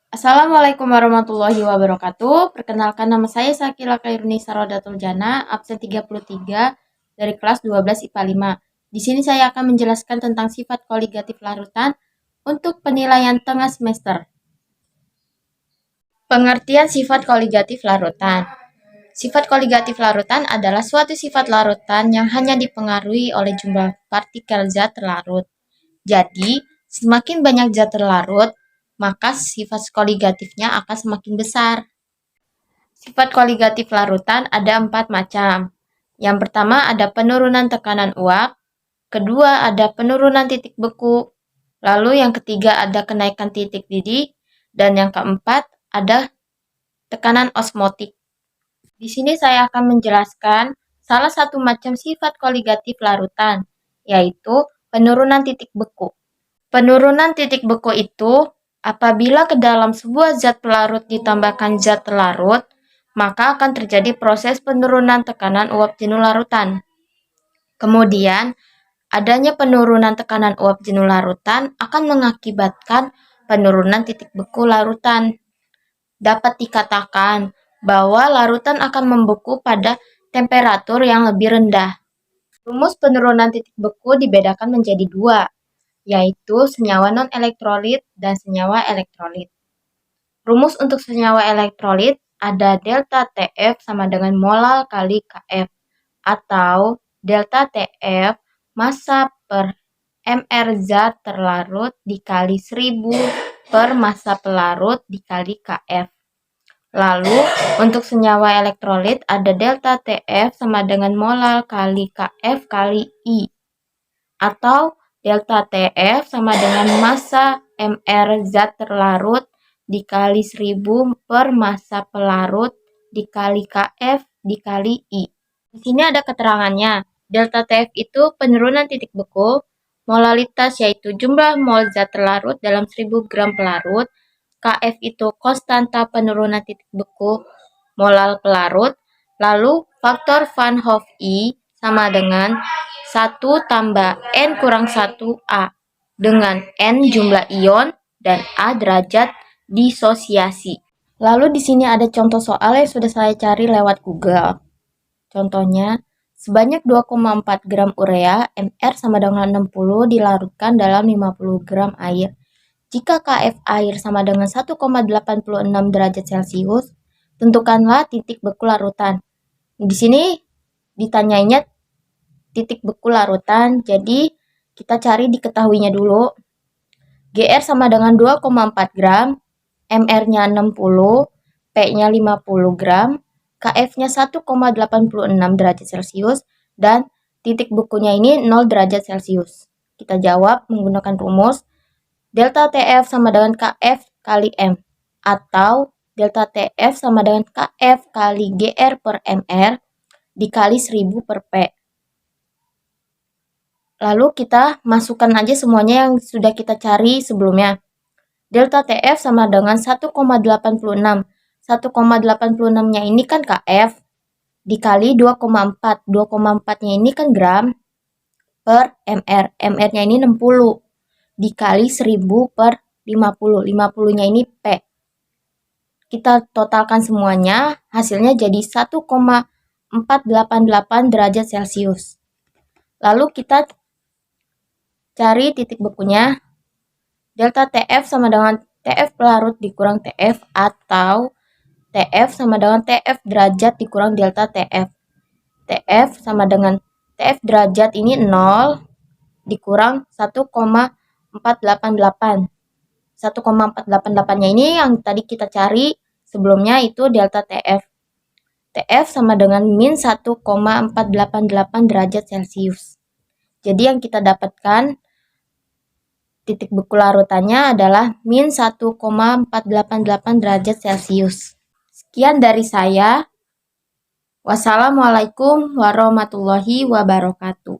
Assalamualaikum warahmatullahi wabarakatuh. Perkenalkan nama saya Sakila Khairuni Sarodatul Jana, absen 33 dari kelas 12 IPA 5. Di sini saya akan menjelaskan tentang sifat koligatif larutan untuk penilaian tengah semester. Pengertian sifat koligatif larutan. Sifat koligatif larutan adalah suatu sifat larutan yang hanya dipengaruhi oleh jumlah partikel zat terlarut. Jadi, semakin banyak zat terlarut, maka sifat koligatifnya akan semakin besar. Sifat koligatif larutan ada 4 macam. Yang pertama ada penurunan tekanan uap, kedua ada penurunan titik beku, lalu yang ketiga ada kenaikan titik didih, dan yang keempat ada tekanan osmotik. Di sini saya akan menjelaskan salah satu macam sifat koligatif larutan, yaitu penurunan titik beku. Penurunan titik beku itu apabila ke dalam sebuah zat pelarut ditambahkan zat terlarut, maka akan terjadi proses penurunan tekanan uap jenuh larutan. Kemudian, adanya penurunan tekanan uap jenuh larutan akan mengakibatkan penurunan titik beku larutan. Dapat dikatakan bahwa larutan akan membeku pada temperatur yang lebih rendah. Rumus penurunan titik beku dibedakan menjadi dua, yaitu senyawa non-elektrolit dan senyawa elektrolit. Rumus untuk senyawa elektrolit ada delta TF sama dengan molal kali Kf, atau delta TF massa per mR zat terlarut dikali 1000 per massa pelarut dikali Kf. Lalu, untuk senyawa elektrolit ada delta TF sama dengan molal kali Kf kali I, atau delta TF sama dengan massa mR zat terlarut dikali 1000 per massa pelarut dikali Kf dikali I. Di sini ada keterangannya. Delta TF itu penurunan titik beku, molalitas yaitu jumlah mol zat terlarut dalam 1000 gram pelarut, Kf itu konstanta penurunan titik beku molal pelarut, lalu faktor Van Hoff-I sama dengan 1 tambah N kurang 1A dengan N jumlah ion dan A derajat disosiasi. Lalu di sini ada contoh soal yang sudah saya cari lewat Google. Contohnya, sebanyak 2,4 gram urea MR sama dengan 60 dilarutkan dalam 50 gram air. Jika Kf air sama dengan 1,86 derajat Celcius, tentukanlah titik beku larutan. Di sini ditanyainya titik beku larutan, jadi kita cari diketahuinya dulu. GR sama dengan 2,4 gram, MR-nya 60, P-nya 50 gram, KF-nya 1,86 derajat Celcius, dan titik bekunya ini 0 derajat Celcius. Kita jawab menggunakan rumus delta TF sama dengan KF kali M, atau delta TF sama dengan KF kali GR per MR dikali 1000 per P. Lalu kita masukkan aja semuanya yang sudah kita cari sebelumnya. Delta TF sama dengan 1,86. 1,86-nya ini kan KF dikali 2,4. 2,4-nya ini kan gram per MR. MR-nya ini 60 dikali 1000 per 50. 50-nya ini P. Kita totalkan semuanya, hasilnya jadi 1,488 derajat Celcius. Lalu kita cari titik bekunya. Delta TF sama dengan TF pelarut dikurang TF, atau TF sama dengan TF derajat dikurang delta TF. TF sama dengan TF derajat ini 0 dikurang 1,488. 1,488-nya ini yang tadi kita cari sebelumnya itu delta TF. TF sama dengan min 1,488 derajat Celcius. Jadi yang kita dapatkan titik beku larutannya adalah min 1,488 derajat Celcius. Sekian dari saya. Wassalamualaikum warahmatullahi wabarakatuh.